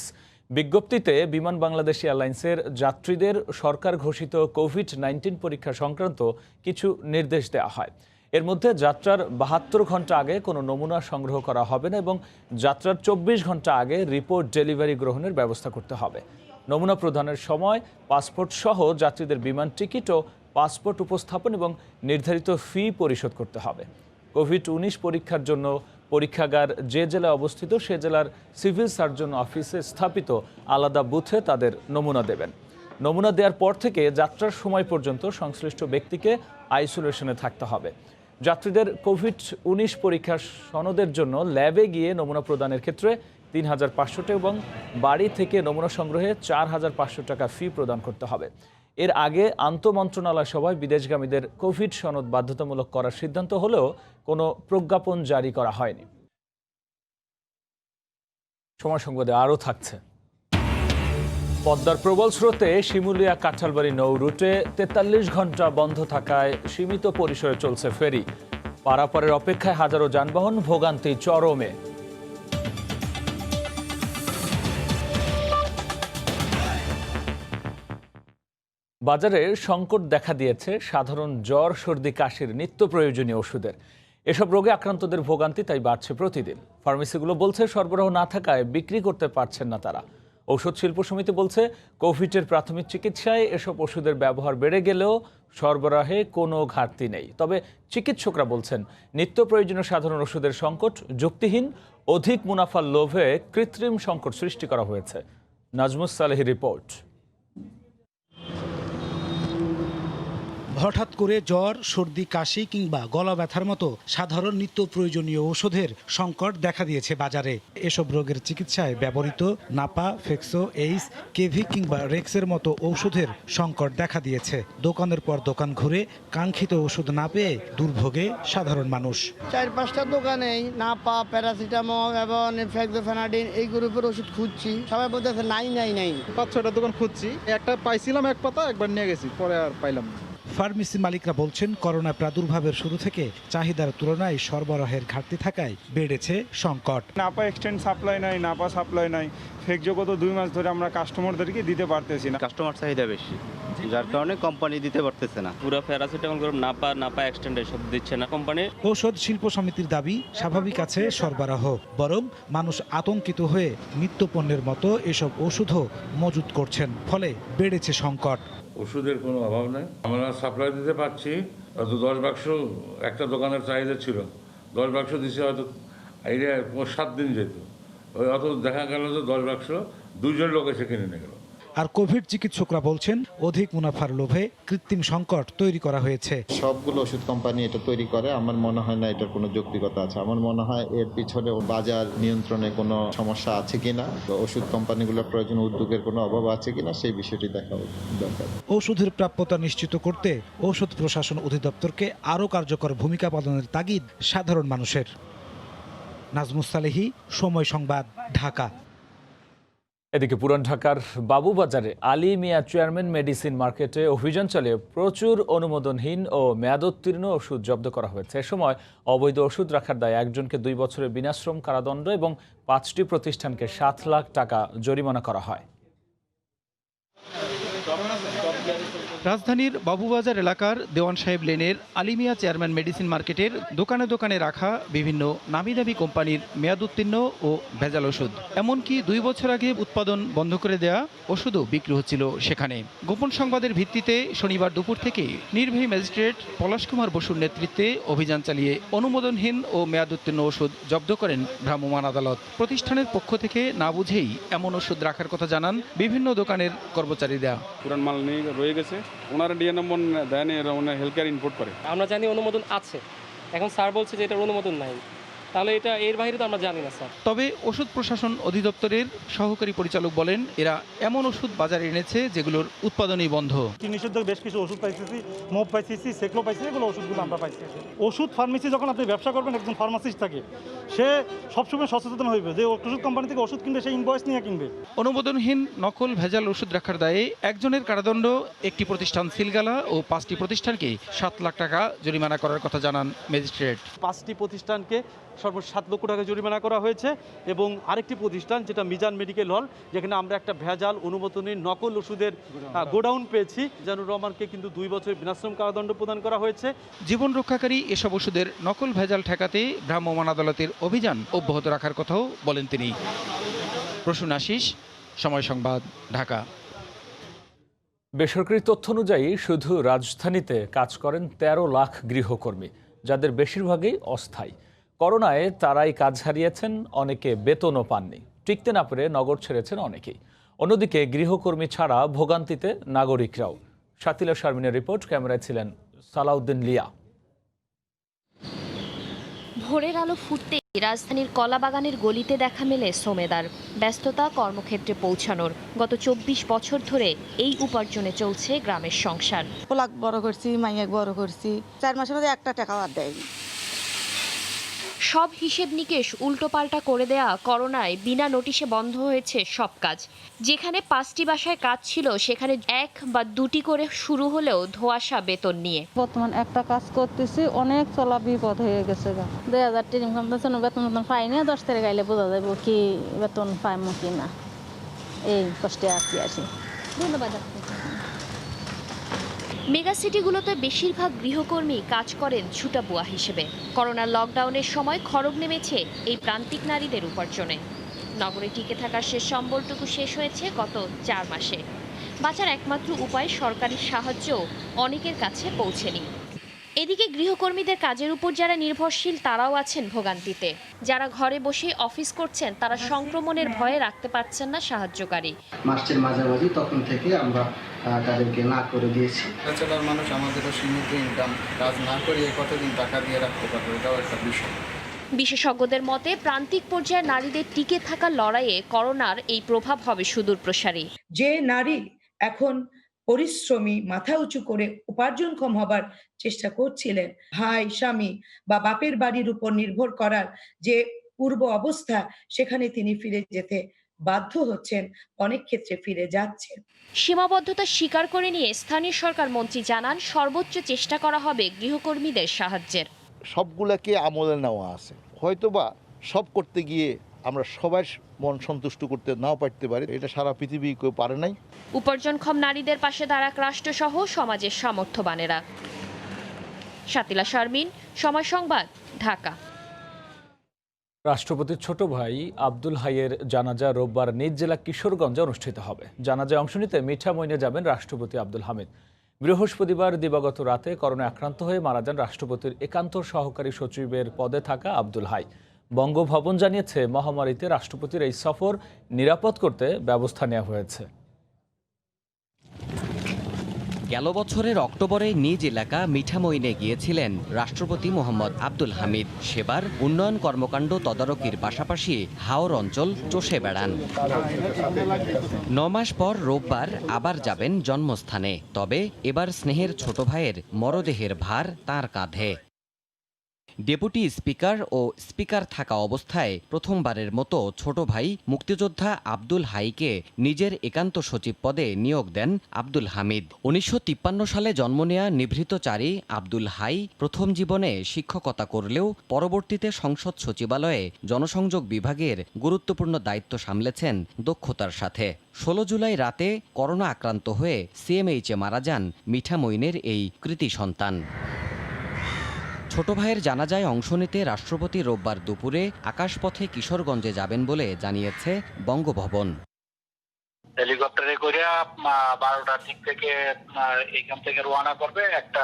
বিজ্ঞপ্তিতে বিমান বাংলাদেশ এয়ারলাইন্সের যাত্রীদের সরকার ঘোষিত কোভিড-19 পরীক্ষা সংক্রান্ত কিছু নির্দেশ দেওয়া হয়। এর মধ্যে যাত্রার 72 ঘন্টা আগে কোনো নমুনা সংগ্রহ করা হবে না এবং যাত্রার 24 ঘন্টা আগে রিপোর্ট ডেলিভারি গ্রহণের ব্যবস্থা করতে হবে। নমুনা প্রদানের সময় পাসপোর্ট সহ যাত্রীদের বিমান টিকিট ও পাসপোর্ট উপস্থাপন এবং নির্ধারিত ফি পরিশোধ করতে হবে। কোভিড-19 পরীক্ষার জন্য পরীক্ষাগার যে জেলায় অবস্থিত সে জেলার সিভিল সার্জন অফিসে স্থাপিত আলাদা বুথে তাদের নমুনা দেবেন। নমুনা দেওয়ার পর থেকে যাত্রার সময় পর্যন্ত সংশ্লিষ্ট ব্যক্তিকে আইসোলেশনে থাকতে হবে। যাত্রীদের কোভিড-19 পরীক্ষার সনদের জন্য ল্যাবে গিয়ে নমুনা প্রদানের ক্ষেত্রে 3,500 টাকা এবং বাড়ি থেকে নমুনা সংগ্রহে 4,500 টাকা ফি প্রদান করতে হবে। এর আগে আন্তঃমন্ত্রণালয় সভায় বিদেশগামীদের কোভিড সনদ বাধ্যতামূলক করার সিদ্ধান্ত হলেও কোনো প্রজ্ঞাপন জারি করা হয়নি। সময় সংবাদে আরও থাকছে। পদ্মার প্রবল স্রোতে শিমুলিয়া কাঁঠালবাড়ি নৌ রুটে 43 ঘন্টা বন্ধ থাকায় সীমিত পরিসরে চলছে ফেরি। পারাপারের অপেক্ষায় হাজারো যানবাহন, ভোগান্তি চরমে। বাজারে সংকট দেখা দিয়েছে সাধারণ জ্বর, সর্দি, কাশির নিত্য প্রয়োজনীয় ওষুধের। এসব রোগে আক্রান্তদের ভোগান্তি তাই বাড়ছে প্রতিদিন। ফার্মেসিগুলো বলছে সরবরাহ না থাকায় বিক্রি করতে পারছেন না তারা। ঔষধ শিল্প সমিতি বলছে কোভিডের প্রাথমিক চিকিৎসায় এসব ওষুধের ব্যবহার বেড়ে গেলেও সরবরাহে কোনো ঘাটতি নেই। তবে চিকিৎসকরা বলছেন নিত্য প্রয়োজনীয় সাধারণ ওষুধের সংকট যুক্তিহীন, অধিক মুনাফার লোভে কৃত্রিম সংকট সৃষ্টি করা হয়েছে। নাজমুস সালেহীর রিপোর্ট। হঠাৎ করে জ্বর, সর্দি, কাশি কিংবা গলা ব্যথার মতো সাধারণ নিত্য প্রয়োজনীয় ওষুধের সংকট দেখা দিয়েছে বাজারে। এসব রোগের চিকিৎসায় ব্যবহৃত নাপা, ফেক্সো, এইস, কেভি কিংবা রেক্সের মতো ঔষধের সংকট দেখা দিয়েছে। দোকানের পর দোকান ঘুরে কাঙ্ক্ষিত ওষুধ না পেয়ে দুর্ভোগে সাধারণ মানুষ। 4-5টা দোকানেই নাপা, প্যারাসিটামল এবং ফেক্সোফেনাডিন এই গ্রুপের ওষুধ খুঁজছি, সবাই বলতেছে নাই। 5-6টা দোকান খুঁজছি, একটা পাইছিলাম এক পাতা, একবার নিয়ে গেছি, পরে আর পাইলাম না। ফার্মেসি মালিকরা বলছেন করোনা প্রাদুর্ভাবের শুরু থেকে চাহিদার তুলনায় সরবরাহের ঘাটতি থাকায় বেড়েছে সংকট। নাপা এক্সটেন্ড সাপ্লাই নাই, নাপা সাপ্লাই নাই। ফেকজো গত 2 মাস ধরে আমরা কাস্টমারদেরকে দিতে পারতেছি না। কাস্টমার চাহিদা বেশি, যার কারণে কোম্পানি দিতে পারতেছে না। পুরো প্যারাসিটামল গ্রুপ নাপা এক্সটেন্ড এসব দিচ্ছে না কোম্পানি। ঔষধ শিল্প সমিতির দাবি স্বাভাবিক আছে সরবরাহ, বরং মানুষ আতঙ্কিত হয়ে নিত্যপণ্যের মতো এসব ওষুধও মজুত করছেন, ফলে বেড়েছে সংকট। ওষুধের কোনো অভাব নেই, আমরা সাপ্লাই দিতে পারছি। হয়তো 10 বাক্স একটা দোকানের চাহিদা ছিল, 10 বাক্স দিচ্ছে, হয়তো এইটা 7 দিন যেত, অত দেখা গেল যে 10 বাক্স 2 জন লোক এসে কিনে নিয়ে গেল। আর কোভিড চিকিৎসকরা বলছেন অধিক মুনাফার লোভে কৃত্রিম সংকট তৈরি করা হয়েছে। সবগুলো ওষুধ কোম্পানি এটা তৈরি করে, আমার মনে হয় না এটার কোনো যৌক্তিকতা আছে। আমার মনে হয় এর পিছনে বাজার নিয়ন্ত্রণে কোনো সমস্যা আছে কিনা, ওষুধ কোম্পানিগুলোর প্রয়োজন উদ্যোগের কোনো অভাব আছে কিনা সেই বিষয়টি দেখা দরকার। ওষুধের প্রাপ্যতা নিশ্চিত করতে ঔষধ প্রশাসন অধিদপ্তরকে আরও কার্যকর ভূমিকা পালনের তাগিদ সাধারণ মানুষের। নাজমুস সালেহী, সময় সংবাদ, ঢাকা। এদিকে পুরান ঢাকার বাবুবাজারে আলী মিয়া চেয়ারম্যান মেডিসিন মার্কেটে অভিযান চালিয়ে প্রচুর অনুমোদনহীন ও মেয়াদোত্তীর্ণ ওষুধ জব্দ করা হয়েছে। এ সময় অবৈধ ওষুধ রাখার দায়ে একজনকে 2 বছরের বিনাশ্রম কারাদণ্ড এবং 5টি প্রতিষ্ঠানকে 7 লাখ টাকা জরিমানা করা হয়। রাজধানীর বাবুবাজার এলাকার দেওয়ান সাহেব লেনের আলিমিয়া চেয়ারম্যান মেডিসিন মার্কেটের দোকানে দোকানে রাখা বিভিন্ন নামি দামি কোম্পানির মেয়াদোত্তীর্ণ ও ভেজাল ওষুধ, এমনকি 2 বছর আগে উৎপাদন বন্ধ করে দেয়া ওষুধও বিক্রি হচ্ছিল সেখানে। গোপন সংবাদের ভিত্তিতে শনিবার দুপুর থেকে নির্বাহী ম্যাজিস্ট্রেট পলাশ কুমার বসুর নেতৃত্বে অভিযান চালিয়ে অনুমোদনহীন ও মেয়াদোত্তীর্ণ ওষুধ জব্দ করেন ভ্রাম্যমাণ আদালত। প্রতিষ্ঠানের পক্ষ থেকে না বুঝেই এমন ওষুধ রাখার কথা জানান বিভিন্ন দোকানের কর্মচারীরা। পুরান মাল নিয়ে রয়ে গেছে, ওনারা ডিএ নম্বর দেন, এরা ওনার হেলথ কেয়ার ইনপুট করে। আমরা জানি অনুমোদন আছে, এখন স্যার বলছে যে এটার অনুমোদন নাই, তাহলে এটা এর বাইরে তো আমরা জানি না স্যার। তবে ওষুধ প্রশাসন অধিদপ্তরের সহকারী পরিচালক বলেন, এরা এমন ওষুধ বাজারে এনেছে যেগুলোর উৎপাদনই বন্ধ। নিষিদ্ধ বেশ কিছু ওষুধ পাইছি, মোপ পাইছি, সেক্লো পাইছি, এগুলো ওষুধগুলো আমরা পাইছি। ওষুধ ফার্মেসি যখন আপনি ব্যবসা করবেন, একজন ফার্মাসিস্ট থাকে, সে সবসময় সচেতন হইবে যে ওষুধ কোম্পানি থেকে ওষুধ কিনবে, সে ইনভয়েস নিয়ে কিনবে। অনুমোদনহীন নকল ভেজাল ওষুধ রাখার দায়ে একজনের কারাদণ্ড, একটি প্রতিষ্ঠান সিলগালা ও 5টি প্রতিষ্ঠানকে 7 লাখ টাকা জরিমানা করার কথা জানান ম্যাজিস্ট্রেট। 5টি প্রতিষ্ঠানকে সর্বোচ্চ 7 লক্ষ টাকা জরিমানা করা হয়েছে এবং আরেকটি প্রতিষ্ঠান যেটা মিজান মেডিকেল হল, যেখানে আমরা একটা ভেজাল অনুমোদনের নকল ওষুধের গোডাউন পেয়েছি। জানুর রহমানকে কিন্তু 2 বছর বিনাশ্রম কারাদণ্ড প্রদান করা হয়েছে। জীবন রক্ষাকারী এসব ওষুধের নকল ভেজাল ঠেকাতে ভ্রাম্যমাণ আদালতের অভিযান অব্যাহত রাখার কথাও বলেন তিনি। প্রসূন আশিস, সময় সংবাদ, ঢাকা। বেসরকারি তথ্য অনুযায়ী শুধু রাজধানীতে কাজ করেন 13 লাখ গৃহকর্মী, যাদের বেশিরভাগই অস্থায়ী। করোনায় তারাই কাজ হারিয়েছেন, অনেকে বেতনও পাননি, টিকতে না পেরে নগর ছেড়েছেন অনেকেই। অন্যদিকে গৃহকর্মী ছাড়া ভোগান্তিতে নাগরিকরাও। শাতিলা শারমিনের রিপোর্ট, ক্যামেরায় ছিলেন সালাউদ্দিন লিয়া। ভোরের আলো ফুটতে রাজধানীর কলাবাগানের গলিতে দেখা মেলে সোমেদার। ব্যস্ততা কর্মক্ষেত্রে পৌঁছানোর। গত 24 বছর ধরে এই উপার্জনে চলছে গ্রামের সংসার। পোলাক বড় করছি, মাইয়াক বড় করছি, 4 মাসের মধ্যে একটা টাকাও আর দেয়নি। সব হিসেব নিকেশ উল্টোপাল্টা করে দেয়া করোনায় বিনা নোটিশে বন্ধ হয়েছে সব কাজ। যেখানে 5টি বাসায় কাজ ছিল, সেখানে 1 বা 2টি করে শুরু হলেও ধোঁয়াশা বেতন নিয়ে। বর্তমান একটা কাজ করতেছি, অনেক চলা বিপদ হয়ে গেছে। 2000 ট্রেনিং কমতেছে, বেতন পাইনি, 10 তারিখ গাইলে বোঝা যাবে কি বেতন পাইমো কি না। এই কষ্টে আসি। ধন্যবাদ। মেগা সিটিগুলোতে বেশিরভাগ গৃহকর্মী কাজ করেন ছুটাবুয়া হিসেবে। করোনার লকডাউনের সময় খড়গ নেমেছে এই প্রান্তিক নারীদের উপার্জনে। নগরে টিকে থাকার শেষ সম্বলটুকু শেষ হয়েছে গত 4 মাসে। বাঁচার একমাত্র উপায় সরকারি সাহায্য অনেকের কাছে পৌঁছেনি। এদিকে গৃহকর্মীদের কাজের উপর যারা নির্ভরশীল, তারাও আছেন ভোগান্তিতে। যারা ঘরে বসে অফিস করছেন, তারা সংক্রমণের ভয়ে রাখতে পারছেন না সাহায্যকারী। মার্চের মাঝামাঝি তখন থেকে আমরা তাদেরকে না করে দিয়েছি। ব্যাচেলর মানুষ, আমাদেরও সীমিত ইনকাম, কাজ না করে কতদিন টাকা দিয়ে রাখতে পারবো, এটাও একটা বিষয়। বিশেষজ্ঞদের মতে প্রান্তিক পর্যায়ে নারীদের টিকে থাকার লড়াইয়ে করোনার এই প্রভাব হবে সুদূর প্রসারী। যে নারী এখন পরিশ্রমী, মাথা উঁচু করে উপার্জনক্ষম হবার চেষ্টা করছিলেন, ভাই, স্বামী বা বাপের বাড়ির উপর নির্ভর করার যে পূর্ব অবস্থা, সেখানে তিনি ফিরে যেতে বাধ্য হচ্ছেন, অনেক ক্ষেত্রে ফিরে যাচ্ছেন। সীমাবদ্ধতা স্বীকার করে নিয়ে স্থানীয় সরকার মন্ত্রী জানান, সর্বোচ্চ চেষ্টা করা হবে গৃহকর্মীদের সাহায্যের। সবগুলাকে আমলে নেওয়া আছে, হয়তোবা সব করতে গিয়ে আমরা সবার মন সন্তুষ্ট করতে নাও পারতে পারি, এটা সারা পৃথিবী কেউ পারে নাই। উপার্জনক্ষম নারীদের পাশে দাঁড়াক রাষ্ট্রসহ সমাজের সামর্থ্যবানেরা। শাতিলা শারমিন, সময় সংবাদ, ঢাকা। রাষ্ট্রপতির ছোট ভাই আব্দুল হাইয়ের জানাজা রোববার নিজ জেলা কিশোরগঞ্জে অনুষ্ঠিত হবে। জানাজায় অংশ নিতে মিঠামইনে যাবেন রাষ্ট্রপতি আব্দুল হামিদ। বৃহস্পতিবার দিবাগত রাতে করোনায় আক্রান্ত হয়ে মারা যান রাষ্ট্রপতির একান্ত সহকারী সচিবের পদে থাকা আব্দুল হাই। বঙ্গভবন জানিয়েছে, মহামারীতে রাষ্ট্রপতির এই সফর নিরাপদ করতে ব্যবস্থা নেওয়া হয়েছে। গেল বছরের অক্টোবরে নিজ এলাকা মিঠামইনে গিয়েছিলেন রাষ্ট্রপতি মোহাম্মদ আব্দুল হামিদ। সেবার উন্নয়ন কর্মকাণ্ড তদারকির পাশাপাশি হাওর অঞ্চল চষে বেড়ান। 9 মাস পর রোববার আবার যাবেন জন্মস্থানে। তবে এবার স্নেহের ছোট ভাইয়ের মরদেহের ভার তাঁর কাঁধে। ডেপুটি স্পিকার ও স্পিকার থাকা অবস্থায় প্রথমবারের মতো ছোট ভাই মুক্তিযোদ্ধা আব্দুল হাইকে নিজের একান্ত সচিব পদে নিয়োগ দেন আব্দুল হামিদ। 1953 সালে জন্ম নেয়া নিভৃতচারী আব্দুল হাই প্রথম জীবনে শিক্ষকতা করলেও পরবর্তীতে সংসদ সচিবালয়ে জনসংযোগ বিভাগের গুরুত্বপূর্ণ দায়িত্ব সামলেছেন দক্ষতার সাথে। 16 জুলাই রাতে করোনা আক্রান্ত হয়ে সিএমএইচে মারা যান মিঠামইনের এই কৃতি সন্তান। ছোট ভাইয়ের জানাজায় অংশ নিতে রাষ্ট্রপতি রোববার দুপুরে আকাশপথে কিশোরগঞ্জে যাবেন বলে জানিয়েছে বঙ্গভবন। হেলিকপ্টারে করে 12টার দিক থেকে এখান থেকে রওনা করবে, একটা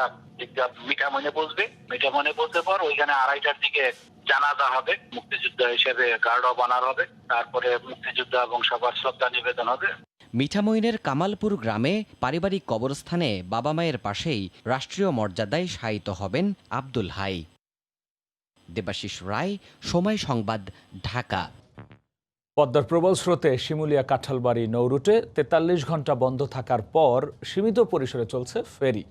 মিঠামইনে পৌঁছবে। মিঠামইনে পৌঁছে পর ওইখানে 2:30টার দিকে জানাজা হবে, মুক্তিযোদ্ধা হিসেবে গার্ড অফ অনার হবে, তারপরে মুক্তিযোদ্ধা এবং সবার শ্রদ্ধা নিবেদন হবে। মিঠামইনের কামালপুর গ্রামে পারিবারিক কবরস্থানে বাবা মায়ের পাশেই রাষ্ট্রীয় মর্যাদায় শায়িত হবেন আব্দুল হাই। দেবাশিস রায়, সময় সংবাদ, ঢাকা। পদ্মার প্রবল স্রোতে শিমুলিয়া কাঁঠালবাড়ি নৌরুটে 43 ঘন্টা বন্ধ থাকার পর সীমিত পরিসরে চলছে ফেরি।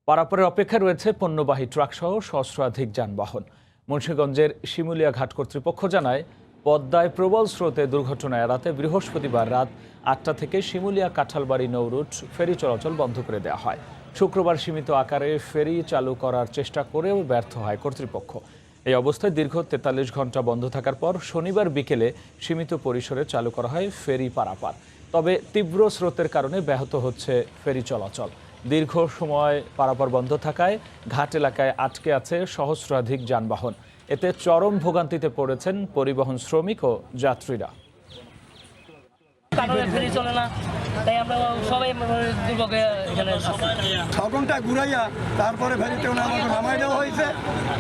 পারাপারের অপেক্ষায় রয়েছে পণ্যবাহী ট্রাকসহ সহস্রাধিক যানবাহন। মুন্সিগঞ্জের শিমুলিয়া ঘাট কর্তৃপক্ষ জানায়, পদ্মায় প্রবল স্রোতে দুর্ঘটনা এড়াতে বৃহস্পতিবার রাত 8টা থেকে শিমুলিয়া কাঁঠালবাড়ি নৌরুট ফেরি চলাচল বন্ধ করে দেওয়া হয়। শুক্রবার সীমিত আকারে ফেরি চালু করার চেষ্টা করেও ব্যর্থ হয় কর্তৃপক্ষ। এই অবস্থায় দীর্ঘ 43 ঘন্টা বন্ধ থাকার পর শনিবার বিকেলে সীমিত পরিসরে চালু করা হয় ফেরি পারাপার। তবে তীব্র স্রোতের কারণে ব্যাহত হচ্ছে ফেরি চলাচল। দীর্ঘ সময় পারাপার বন্ধ থাকায় ঘাট এলাকায় আটকে আছে সহস্রাধিক যানবাহন। এতে চরম ভোগান্তিতে পড়েছেন পরিবহন শ্রমিক ও যাত্রীরা। ফেরি চলে না, তাই আমরা সবাই দুর্ভোগে এখানে 6 ঘন্টা ঘুরাইয়া তারপরে ফেরিতে আমাকে নামাই দেওয়া হয়েছে।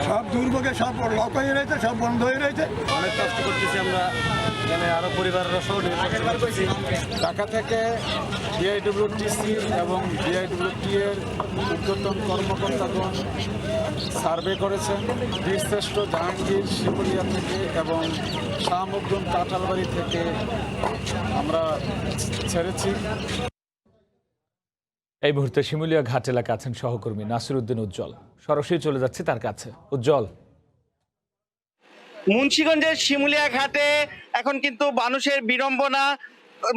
সব দুর্ভোগে সব লক হয়ে রয়েছে, সব বন্ধ হয়ে রয়েছে। অনেক কষ্ট করতেছি আমরা, এখানে আরো পরিবারের সহ ঢাকা থেকে ডিআইডব্লিউটিসি এবং ডিআইডব্লিউটি এর উদ্যোতন কর্মকর্তাগণ সার্ভে করেছেন। বীরশ্রেষ্ঠ জাহাঙ্গীর শিমুলিয়া থেকে এবং শাহ মখদুম কাঁঠালবাড়ি থেকে আমরা ছেড়েছি। এই মুহূর্তে শিমুলিয়া ঘাট এলাকা আছেন সহকর্মী নাসিরউদ্দিন উজ্জ্বল। সরাসরি চলে যাচ্ছে তার কাছে। উজ্জ্বল, মুন্সিগঞ্জের শিমুলিয়া ঘাটে এখন কিন্তু মানুষের বিড়ম্বনা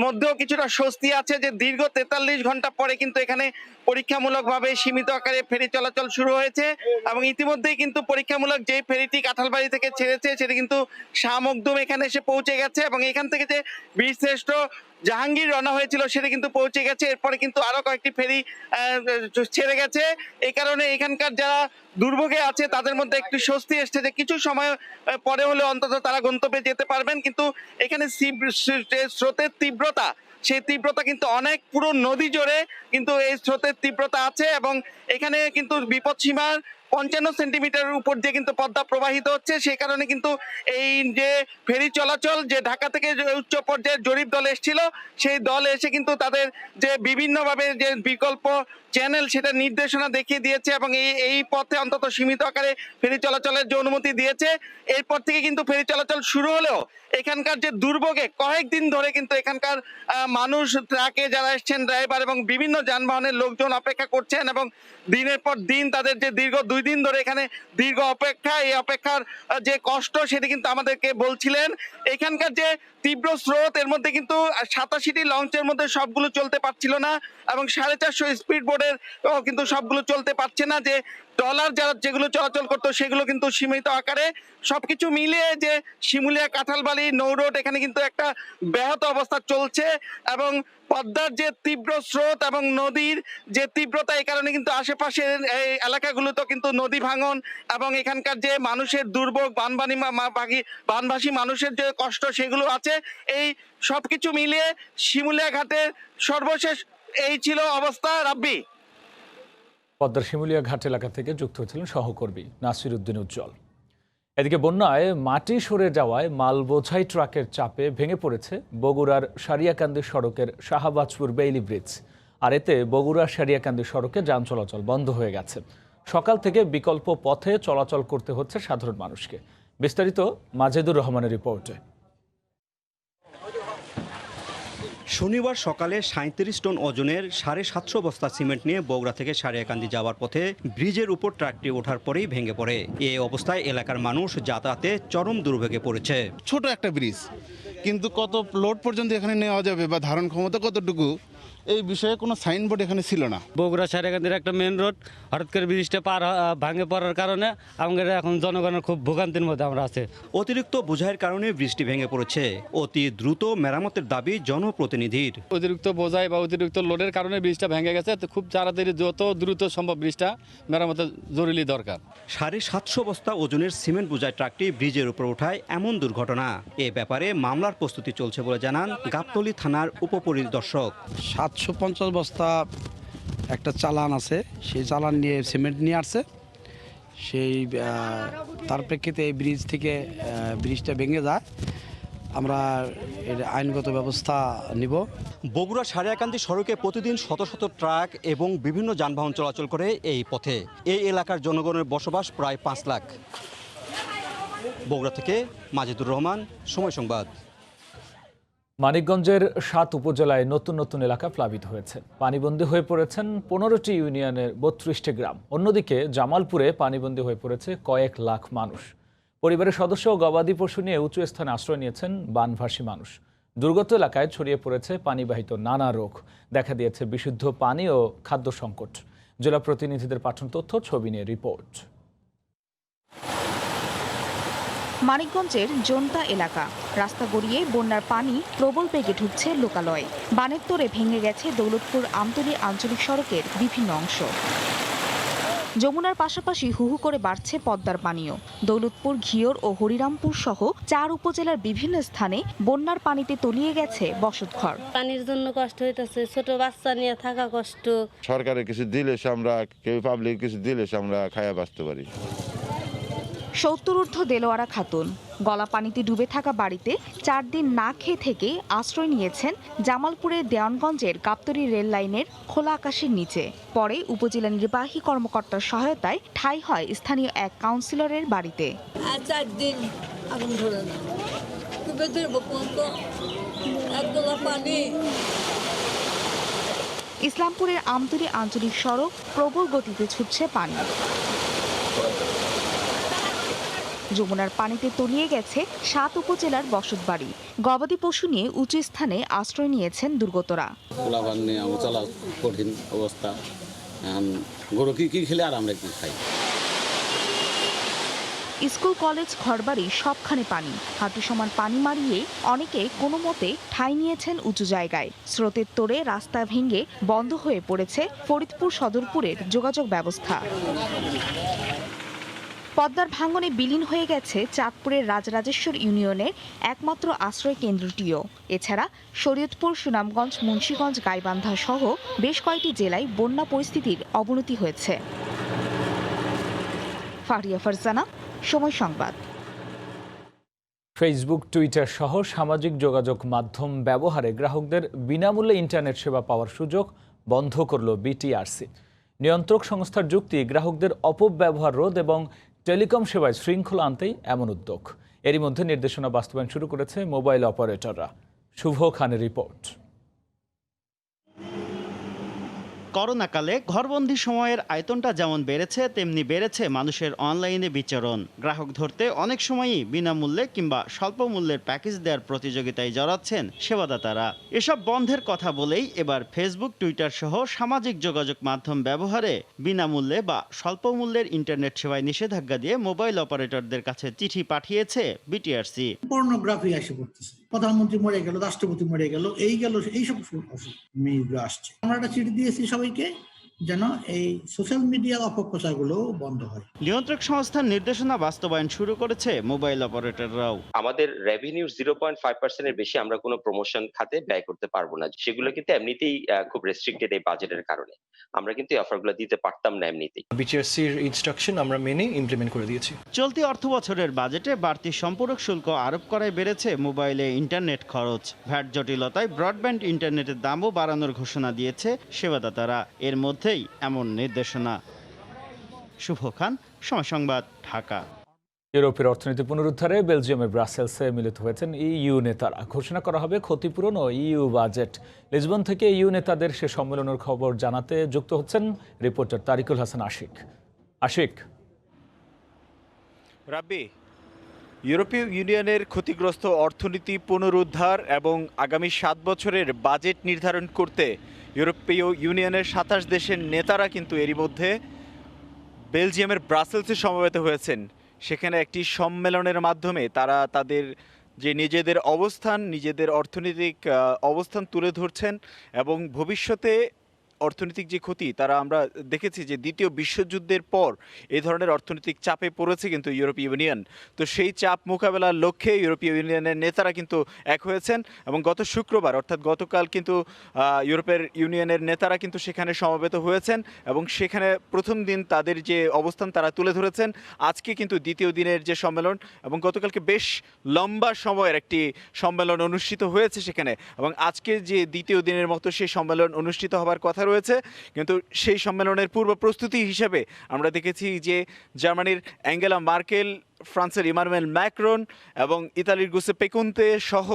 মধ্যেও কিছুটা স্বস্তি আছে যে দীর্ঘ 43 ঘন্টা পরে কিন্তু এখানে পরীক্ষামূলকভাবে সীমিত আকারে ফেরি চলাচল শুরু হয়েছে এবং ইতিমধ্যেই কিন্তু পরীক্ষামূলক যে ফেরিটি কাঁঠালবাড়ি থেকে ছেড়েছে সেটি কিন্তু শাহ মখদুম এখানে এসে পৌঁছে গেছে এবং এখান থেকে যে বীরশ্রেষ্ঠ জাহাঙ্গীর রওনা হয়েছিল সেটা কিন্তু পৌঁছে গেছে। এরপরে কিন্তু আরো কয়েকটি ফেরি ছেড়ে গেছে। এই কারণে এখানকার যারা দুর্ভোগে আছে তাদের মধ্যে একটু স্বস্তি এসছে যে কিছু সময় পরে হলে অন্তত তারা গন্তব্যে যেতে পারবেন। কিন্তু এখানে স্রোতের তীব্রতা, সেই তীব্রতা কিন্তু অনেক, পুরো নদী জুড়ে কিন্তু এই স্রোতের তীব্রতা আছে এবং এখানে কিন্তু বিপদসীমার 55 সেন্টিমিটারের উপর দিয়ে কিন্তু পদ্মা প্রবাহিত হচ্ছে। সেই কারণে কিন্তু এই যে ফেরি চলাচল, যে ঢাকা থেকে উচ্চ পর্যায়ের জরিপ দল এসেছিল সেই দল এসে কিন্তু তাদের যে বিভিন্নভাবে যে বিকল্প চ্যানেল সেটা নির্দেশনা দেখিয়ে দিয়েছে এবং এই পথে অন্তত সীমিত আকারে ফেরি চলাচলের যে অনুমতি দিয়েছে। এরপর থেকে কিন্তু ফেরি চলাচল শুরু হলেও এখানকার যে দুর্ভোগে কয়েকদিন ধরে কিন্তু এখানকার মানুষ, ট্রাকে যারা এসছেন, ড্রাইভার এবং বিভিন্ন যানবাহনের লোকজন অপেক্ষা করছেন এবং দিনের পর দিন তাদের যে দীর্ঘ 2 দিন ধরে এখানে দীর্ঘ অপেক্ষা, এই অপেক্ষার যে কষ্ট সেটি কিন্তু আমাদেরকে বলছিলেন। এখানকার যে তীব্র স্রোত, এর মধ্যে কিন্তু 87টি লঞ্চের মধ্যে সবগুলো চলতে পারছিল না এবং 450 স্পিড বোর্ডের কিন্তু সবগুলো চলতে পারছে না। যে ট্রলার যেগুলো চলাচল করতো সেগুলো কিন্তু সীমিত আকারে। সবকিছু মিলিয়ে যে শিমুলিয়া কাঁঠালবাড়ি নৌ রোড এখানে কিন্তু একটা ব্যাহত অবস্থা চলছে এবং পদ্মার যে তীব্র স্রোত এবং নদীর যে তীব্রতা, এই কারণে কিন্তু আশেপাশের এই এলাকাগুলোতে কিন্তু নদী ভাঙন এবং এখানকার যে মানুষের দুর্ভোগ, বানভাসী মানুষের যে কষ্ট সেগুলো আছে। এই সবকিছু মিলিয়ে শিমুলিয়া ঘাটের সর্বশেষ এই ছিল অবস্থা। রাব্বি, পদ্মার শিমুলিয়া ঘাট এলাকা থেকে যুক্ত হয়েছিলেন সহকর্মী নাসির উদ্দিন উজ্জ্বল। এদিকে বন্যায় মাটি সরে যাওয়ায় মাল বোঝাই ট্রাকের চাপে ভেঙে পড়েছে বগুড়ার সারিয়াকান্দি সড়কের শাহবাজপুর বেইলি ব্রিজ। আর এতে বগুড়া সারিয়াকান্দি সড়কে যান চলাচল বন্ধ হয়ে গেছে। সকাল থেকে বিকল্প পথে চলাচল করতে হচ্ছে সাধারণ মানুষকে। বিস্তারিত মাজেদুর রহমানের রিপোর্টে। শনিবার সকালে 37 টন ওজনের 750 বস্তা সিমেন্ট নিয়ে বগুড়া থেকে সারিয়াকান্দি যাওয়ার পথে ব্রিজের উপর ট্রাকটি ওঠার পরেই ভেঙে পড়ে। এই অবস্থায় এলাকার মানুষ যাতায়াতে চরম দুর্ভোগে পড়েছে। ছোট একটা ব্রিজ, কিন্তু কত লোড পর্যন্ত এখানে নেওয়া যাবে বা ধারণ ক্ষমতা কতটুকু, এই বিষয়ে কোনো সাইনবোর্ড এখানে ছিল না। বগুড়া সারিয়াকান্দির একটা মেন রোড, হঠাৎ করে ব্রিজটা ভাঙে পড়ার কারণে আমাদের এখন জনগণের খুব ভোগান্তির মধ্যে আমরা আছে। অতিরিক্ত বোঝাইয়ের কারণে ব্রিজটি ভেঙে পড়েছে। অতি দ্রুত মেরামতের দাবি জনপ্রতিনিধির। অতিরিক্ত বোঝাই বা অতিরিক্ত লোডের কারণে ব্রিজটা ভেঙে গেছে। খুব তাড়াতাড়ি যত দ্রুত সম্ভব ব্রিজটা মেরামতের জরুরি দরকার। 750 বস্তা ওজনের সিমেন্ট বোঝাই ট্রাকটি ব্রিজের উপর ওঠায় এমন দুর্ঘটনা। এ ব্যাপারে মামলার প্রস্তুতি চলছে বলে জানান গাবতলী থানার উপপরিদর্শক। 750 বস্তা একটা চালান আছে, সেই চালান নিয়ে সিমেন্ট নিয়ে আসছে। সেই তার প্রেক্ষিতে এই ব্রিজটা ভেঙে যায়। আমরা এর আইনগত ব্যবস্থা নিব। বগুড়া সারিয়াকান্দি সড়কে প্রতিদিন শত শত ট্রাক এবং বিভিন্ন যানবাহন চলাচল করে এই পথে। এই এলাকার জনগণের বসবাস প্রায় 5 লাখ। বগুড়া থেকে মাজেদুর রহমান, সময় সংবাদ। মানিকগঞ্জের 7 উপজেলায় নতুন নতুন এলাকা প্লাবিত হয়েছে। পানিবন্দী হয়ে পড়েছেন 15টি ইউনিয়নের 32টি গ্রাম। অন্যদিকে জামালপুরে পানিবন্দী হয়ে পড়েছে কয়েক লাখ মানুষ। পরিবারের সদস্য ও গবাদি পশু নিয়ে উঁচু স্থানে আশ্রয় নিয়েছেন বানভাসী মানুষ। দুর্গত এলাকায় ছড়িয়ে পড়েছে পানিবাহিত নানা রোগ। দেখা দিয়েছে বিশুদ্ধ পানি ও খাদ্য সংকট। জেলা প্রতিনিধিদের পাঠানো তথ্য, ছবি নিয়ে রিপোর্ট। মানিকগঞ্জের জোনতা এলাকা, রাস্তা গড়িয়ে বন্যার পানি প্রবল বেগে ঢুকছে লোকালয়ে। বানের তোড়ে ভেঙে গেছে দৌলতপুর আমতলী আঞ্চলিক সড়কের বিভিন্ন অংশ। যমুনার পাশাপাশি হুহু করে বাড়ছে পদ্মার পানিও। দৌলতপুর, ঘিওর ও হরিরামপুর সহ 4 উপজেলার বিভিন্ন স্থানে বন্যার পানিতে তলিয়ে গেছে বসতঘর। পানির জন্য কষ্ট হইতেছে, ছোট বাচ্চা নিয়ে থাকা কষ্ট। সরকারের কিছু দিলে আমরা, কেউ পাবলিক কিছু দিলে আমরা খায়া বাঁচতে পারি। 70 ঊর্ধ্ব দেলোয়ারা খাতুন গলা পানিতে ডুবে থাকা বাড়িতে 4 দিন না খেয়ে থেকে আশ্রয় নিয়েছেন জামালপুরের দেওয়ানগঞ্জের গাবতলী রেল লাইনের খোলা আকাশের নিচে। পরে উপজেলা নির্বাহী কর্মকর্তার সহায়তায় ঠাঁই হয় স্থানীয় এক কাউন্সিলরের বাড়িতে। 4 দিন আগুন ধরে না, পানি। ইসলামপুরের আমতলী আঞ্চলিক সড়ক প্রবল গতিতে ছুটছে পানি। যমুনার পানিতে তলিয়ে গেছে 7 উপজেলার বসতবাড়ি। গবাদি পশু নিয়ে উঁচু স্থানে আশ্রয় নিয়েছেন দুর্গতরা। চলা কঠিন অবস্থা, গরু কি খেলে আর আমরা কি খাই। স্কুল, কলেজ, ঘরবাড়ি সবখানে পানি। হাঁটু সমান পানি মারিয়ে অনেকে কোনো মতে ঠাঁই নিয়েছেন উঁচু জায়গায়। স্রোতের তোড়ে রাস্তা ভেঙে বন্ধ হয়ে পড়েছে ফরিদপুর সদরপুরের যোগাযোগ ব্যবস্থা। পদ্মার ভাঙনে বিলীন হয়ে গেছে চাঁদপুরের রাজরাজেশ্বর ইউনিয়নের একমাত্র আশ্রয় কেন্দ্রটিও। এছাড়া শরীয়তপুর, সুনামগঞ্জ, মুন্সিগঞ্জ, গাইবান্ধা সহ বেশ কয়েকটি জেলায় বন্যা পরিস্থিতির অবনতি হয়েছে। ফারিয়া ফারজানা, সময় সংবাদ। ফেসবুক, টুইটার সহ সামাজিক যোগাযোগ মাধ্যম ব্যবহারে গ্রাহকদের বিনামূল্যে ইন্টারনেট সেবা পাওয়ার সুযোগ বন্ধ করল বিটিআরসি। নিয়ন্ত্রক সংস্থার যুক্তি, গ্রাহকদের অপব্যবহার রোধ এবং টেলিকম সেবায় শৃঙ্খলা আনতেই এমন উদ্যোগ। এরই মধ্যে নির্দেশনা বাস্তবায়ন শুরু করেছে মোবাইল অপারেটররা। শুভ খানের রিপোর্ট। করোনাকালে ঘরবন্দি সময়ের আয়তনটা যেমন বেড়েছে তেমনি বেড়েছে মানুষের অনলাইনে বিচরণ। গ্রাহক ধরতে অনেক সময়ই বিনামূল্যে কিংবা স্বল্প মূল্যের প্যাকেজ দেওয়ার প্রতিযোগিতায় জড়াচ্ছেন সেবাদাতারা। এসব বন্ধের কথা বলেই এবার ফেসবুক, টুইটার সহ সামাজিক যোগাযোগ মাধ্যম ব্যবহারে বিনামূল্যে বা স্বল্প মূল্যের ইন্টারনেট সেবায় নিষেধাজ্ঞা দিয়ে মোবাইল অপারেটরদের কাছে চিঠি পাঠিয়েছে বিটিআরসি। পর্নোগ্রাফি এসে পড়তেছে, প্রধানমন্ত্রী মরে গেল, রাষ্ট্রপতি মরে গেল, এইসব মেয়েগুলো আসছে। আমরা একটা চিঠি দিয়েছি সবাইকে যেন এই সোশ্যাল মিডিয়ার অপপ্রচারগুলো বন্ধ হয়। নিয়ন্ত্রক সংস্থার নির্দেশনা বাস্তবায়ন শুরু করেছে মোবাইল অপারেটররাও। আমাদের রেভিনিউ 0.5%-এর বেশি আমরা কোনো প্রমোশন খাতে ব্যয় করতে পারবো না। সেগুলো কিন্তু এমনিতেই খুব রেস্ট্রিক্টেড এই বাজেটের কারণে। আমরা কিন্তু এই অফারগুলো দিতে পারতাম না এমনিতেই। বিটিআরসির ইনস্ট্রাকশন আমরা মেনে ইমপ্লিমেন্ট করে দিয়েছি। চলতি অর্থবছরের বাজেটে বাড়তি সম্পূরক শুল্ক আরোপ করায় বেড়েছে মোবাইলে ইন্টারনেট খরচ। ভ্যাট জটিলতায় ব্রডব্যান্ড ইন্টারনেটের দামও বাড়ানোর ঘোষণা দিয়েছে সেবাদাতারা। এর মধ্যেই এমন নির্দেশনা। শুভ খান, সময় সংবাদ, ঢাকা। ইউরোপের অর্থনীতি পুনরুদ্ধারে বেলজিয়ামের ব্রাসেলসে মিলিত হয়েছেন ইইউ নেতারা। ঘোষণা করা হবে ক্ষতিপূরণ ও ইইউ বাজেট। লিসবন থেকে ইইউ নেতাদের সে সম্মেলনের খবর জানাতে যুক্ত হচ্ছেন রিপোর্টার তারিকুল হাসান আশিক। রাব্বি, ইউরোপীয় ইউনিয়নের ক্ষতিগ্রস্ত অর্থনীতি পুনরুদ্ধার এবং আগামী 7 বছরের বাজেট নির্ধারণ করতে ইউরোপীয় ইউনিয়নের 27 দেশের নেতারা কিন্তু এরই মধ্যে বেলজিয়ামের ব্রাসেলসে সমবেত হয়েছেন। সেখানে একটি সম্মেলনের মাধ্যমে তারা তাদের যে নিজেদের অর্থনৈতিক অবস্থান তুলে ধরছেন এবং ভবিষ্যতে অর্থনৈতিক যে ক্ষতি তারা আমরা দেখেছি যে দ্বিতীয় বিশ্বযুদ্ধের পর এই ধরনের অর্থনৈতিক চাপে পড়েছে কিন্তু ইউরোপীয় ইউনিয়ন। তো সেই চাপ মোকাবেলার লক্ষ্যে ইউরোপীয় ইউনিয়নের নেতারা কিন্তু এক হয়েছেন এবং গত শুক্রবার অর্থাৎ গতকাল কিন্তু ইউরোপের ইউনিয়নের নেতারা কিন্তু সেখানে সমবেত হয়েছেন এবং সেখানে প্রথম দিন তাদের যে অবস্থান তারা তুলে ধরেছেন। আজকে কিন্তু দ্বিতীয় দিনের যে সম্মেলন এবং গতকালকে বেশ লম্বা সময়ের একটি সম্মেলন অনুষ্ঠিত হয়েছে সেখানে, এবং আজকে যে দ্বিতীয় দিনের মতো সেই সম্মেলন অনুষ্ঠিত হবার কথা রয়েছে। কিন্তু সেই সম্মেলনের পূর্ব প্রস্তুতি হিসেবে আমরা দেখেছি যে জার্মানির অ্যাঙ্গেলা মার্কেল, ফ্রান্সের ইমানুয়েল ম্যাক্রন এবং ইতালির গুসেপ্পে কোন্তে সহ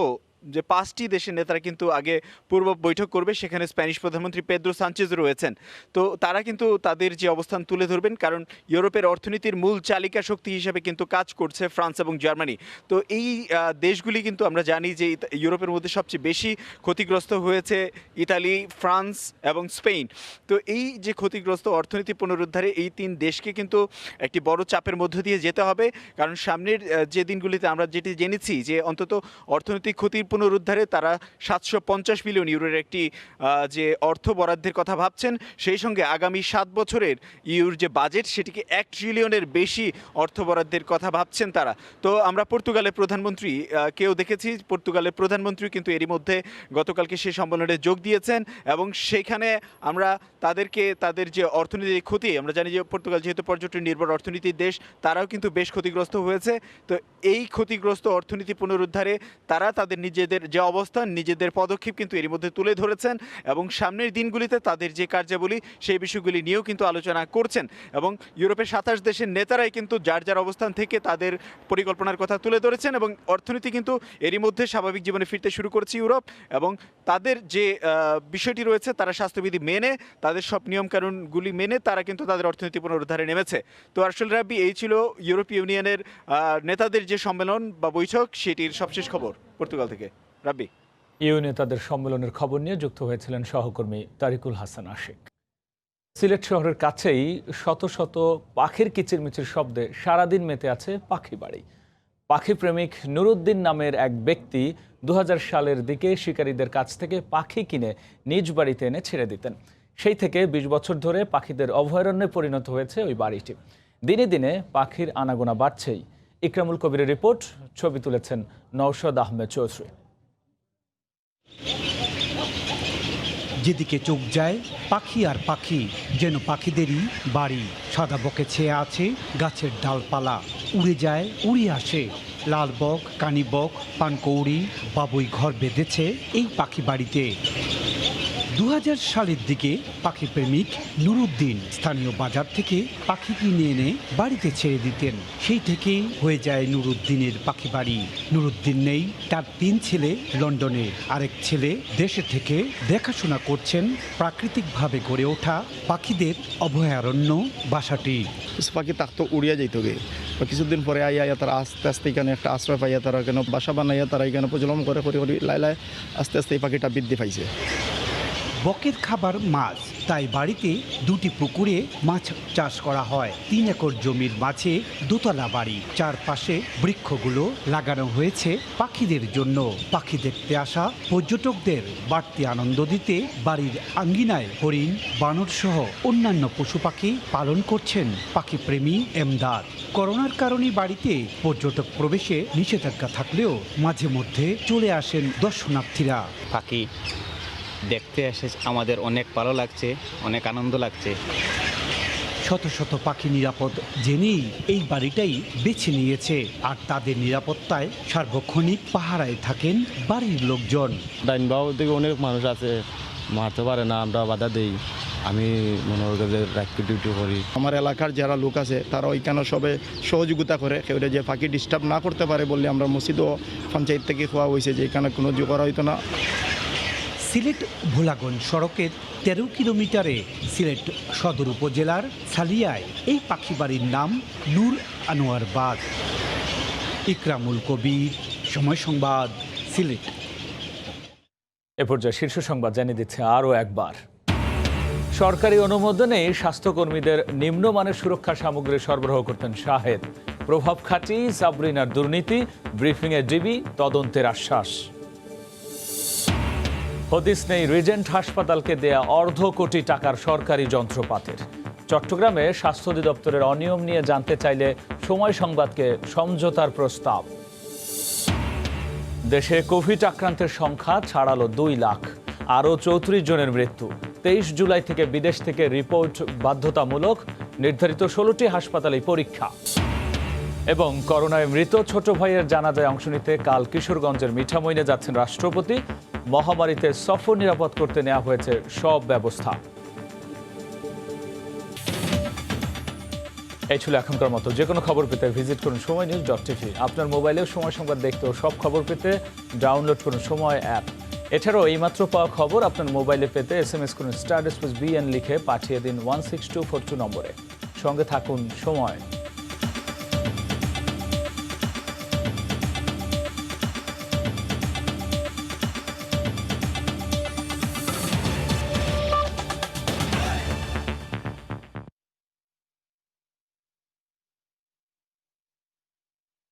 যে 5টি দেশের নেতারা কিন্তু আগে পূর্ব বৈঠক করবে। সেখানে স্প্যানিশ প্রধানমন্ত্রী পেদ্রো সানচেজ রয়েছেন। তো তারা কিন্তু তাদের যে অবস্থান তুলে ধরবেন, কারণ ইউরোপের অর্থনীতির মূল চালিকা শক্তি হিসেবে কিন্তু কাজ করছে ফ্রান্স এবং জার্মানি। তো এই দেশগুলি কিন্তু আমরা জানি যে ইউরোপের মধ্যে সবচেয়ে বেশি ক্ষতিগ্রস্ত হয়েছে ইতালি, ফ্রান্স এবং স্পেন। তো এই যে ক্ষতিগ্রস্ত অর্থনীতি পুনরুদ্ধারে এই 3 দেশকে কিন্তু একটি বড় চাপের মধ্য দিয়ে যেতে হবে, কারণ সামনের যে দিনগুলিতে আমরা যেটি জেনেছি যে অন্তত অর্থনৈতিক ক্ষতির পুনরুদ্ধারে তারা 750 বিলিয়ন ইউরোর একটি যে অর্থ বরাদ্দের কথা ভাবছেন। সেই সঙ্গে আগামী 7 বছরের ইউর যে বাজেট সেটিকে 1 ট্রিলিয়নের বেশি অর্থ বরাদ্দের কথা ভাবছেন তারা। তো আমরা পর্তুগালের প্রধানমন্ত্রী কেউ দেখেছি, পর্তুগালের প্রধানমন্ত্রী কিন্তু এরই মধ্যে গতকালকে সেই সম্মেলনে যোগ দিয়েছেন এবং সেখানে আমরা তাদেরকে তাদের যে অর্থনৈতিক ক্ষতি, আমরা জানি যে পর্তুগাল যেহেতু পর্যটন নির্ভর অর্থনীতির দেশ, তারাও কিন্তু বেশ ক্ষতিগ্রস্ত হয়েছে। তো এই ক্ষতিগ্রস্ত অর্থনীতি পুনরুদ্ধারে তারা তাদের নিজেদের যে অবস্থান, নিজেদের পদক্ষেপ কিন্তু এর মধ্যে তুলে ধরেছেন এবং সামনের দিনগুলিতে তাদের যে কার্যাবলী সেই বিষয়গুলি নিয়েও কিন্তু আলোচনা করছেন। এবং ইউরোপের 27 দেশের নেতারাই কিন্তু যার যার অবস্থান থেকে তাদের পরিকল্পনার কথা তুলে ধরেছেন এবং অর্থনীতি কিন্তু এরই মধ্যে স্বাভাবিক জীবনে ফিরতে শুরু করেছে ইউরোপ, এবং তাদের যে বিষয়টি রয়েছে তারা স্বাস্থ্যবিধি মেনে, তাদের সব নিয়মকানুনগুলি মেনে তারা কিন্তু তাদের অর্থনীতি পুনরুদ্ধারে নেমেছে। তো আসলে রাব্বি, এই ছিল ইউরোপীয় ইউনিয়নের নেতাদের যে সম্মেলন বা বৈঠক সেটির সবশেষ খবর পর্তুগাল থেকে। রাব্বি, ইউ নেতাদের সম্মেলনের খবর নিয়ে যুক্ত হয়েছিলেন সহকর্মী তারিকুল হাসান আশিক। সিলেট শহরের কাছেই শত শত পাখির কিচিরমিচির শব্দে সারাদিন মেতে আছে পাখি বাড়ি। পাখি প্রেমিক নুরুদ্দিন নামের এক ব্যক্তি 2000 সালের দিকে শিকারীদের কাছ থেকে পাখি কিনে নিজ বাড়িতে এনে ছেড়ে দিতেন। সেই থেকে 20 বছর ধরে পাখিদের অভয়ারণ্যে পরিণত হয়েছে ওই বাড়িটি। দিনে দিনে পাখির আনাগোনা বাড়ছেই। ইকরামুল কবিরের রিপোর্ট, ছবি তুলেছেন নওশাদ আহমেদ চৌধুরী। যেদিকে চোখ যায় পাখি আর পাখি, যেন পাখিদেরই বাড়ি। সাদা বকে ছেয়ে আছে গাছের ডালপালা, উড়ে যায় উড়ে আসে। লাল বক, কানি বক, পানকৌড়ি, বাবুই ঘর বেঁধেছে এই পাখি বাড়িতে। 2000 সালের দিকে পাখি প্রেমিক নুরুদ্দিন স্থানীয় বাজার থেকে পাখি কিনে এনে বাড়িতে ছেড়ে দিতেন। সেই থেকেই হয়ে যায় নুরুদ্দিনের পাখি বাড়ি। নুরুদ্দিন নেই, তার 3 ছেলে লন্ডনে, আরেক ছেলে দেশে থেকে দেখাশোনা করছেন প্রাকৃতিকভাবে গড়ে ওঠা পাখিদের অভয়ারণ্য বাসাটি। কিছু পাখি থাকতো উড়িয়া যেত গে, কিছুদিন পরে আইয়া তারা আস্তে আস্তে এখানে একটা আশ্রয় পাইয়া তারা এখানে বাসা বানাইয়া তারা এখানে প্রজনন করে লাইলায় আস্তে আস্তে এই পাখিটা বৃদ্ধি পাইছে। বকের খাবার মাছ, তাই বাড়িতে 2টি পুকুরে মাছ চাষ করা হয়। 3 একর জমির মাঝে দোতলা বাড়ি, চারপাশে বৃক্ষগুলো লাগানো হয়েছে পাখিদের জন্য। পাখি দেখতে আসা পর্যটকদের বাড়তি আনন্দ দিতে বাড়ির আঙ্গিনায় হরিণ, বানর সহ অন্যান্য পশু পাখি পালন করছেন পাখিপ্রেমী এমদাদ। করোনার কারণে বাড়িতে পর্যটক প্রবেশে নিষেধাজ্ঞা থাকলেও মাঝে মধ্যে চলে আসেন দর্শনার্থীরা। পাখি দেখতে এসে আমাদের অনেক ভালো লাগছে, অনেক আনন্দ লাগছে। শত শত পাখি নিরাপদ জেনেই এই বাড়িটাই বেছে নিয়েছে, আর তাদের নিরাপত্তায় সার্বক্ষণিক পাহারায় থাকেন বাড়ির লোকজন। ডাইনবাবু থেকে অনেক মানুষ আছে, মারতে পারে না, আমরা বাধা দেই। আমি মনে করি রাত্রি ডিউটি করি। আমার এলাকার যারা লোক আছে তারা ওইখানে সবে সহযোগিতা করে, কেউ যে পাখি ডিস্টার্ব না করতে পারে বললে আমরা মসজিদও পঞ্চায়েত থেকে খোয়া হয়েছে যে এখানে কোনো জো করা হইতো না। সিলেট ভোলাগঞ্জ সড়কের 13 কিলোমিটারে সিলেট সদর উপজেলার সালিয়ায় এই পাখি বাড়ির নাম নূর আনোয়ার বাগ। ইকরামুল কবির, সময় সংবাদ, সিলেট। এ পর্যায়ে শীর্ষ সংবাদ জানিয়ে দিচ্ছে আরও একবার। সরকারি অনুমোদনে স্বাস্থ্যকর্মীদের নিম্নমানের সুরক্ষা সামগ্রী সরবরাহ করতেন শাহেদ। প্রভাব খাটিয়ে সাবরিনার দুর্নীতি, ব্রিফিংয়ে ডিবি তদন্তের আশ্বাস। হদিস নেই রিজেন্ট হাসপাতালকে দেয়া $1.5 কোটি টাকার সরকারি যন্ত্রপাতির। চট্টগ্রামে স্বাস্থ্য অধিদপ্তরের অনিয়ম নিয়ে জানতে চাইলে সময় সংবাদকে সমঝোতার প্রস্তাব। দেশে কোভিড আক্রান্তের সংখ্যা ছাড়ালো 2 লাখ, আরও 34 জনের মৃত্যু। 23 জুলাই থেকে বিদেশ থেকে রিপোর্ট বাধ্যতামূলক, নির্ধারিত 16টি হাসপাতালে পরীক্ষা। এবং করোনায় মৃত ছোট ভাইয়ের জানাজায় অংশ নিতে কাল কিশোরগঞ্জের মিঠামইনে যাচ্ছেন রাষ্ট্রপতি। মহামারীতে সফর নিরাপদ করতে নেওয়া হয়েছে সব ব্যবস্থা। এই ছিল এখনকার মতো। যে কোনো খবর পেতে ভিজিট করুন সময়নিউজ.tv। আপনার মোবাইলেও সময় সংবাদ দেখতে ও সব খবর পেতে ডাউনলোড করুন সময় অ্যাপ। এছাড়াও এইমাত্র পাওয়া খবর আপনার মোবাইলে পেতে SMS করুন *BN লিখে পাঠিয়ে দিন 16242 নম্বরে। সঙ্গে থাকুন সময়।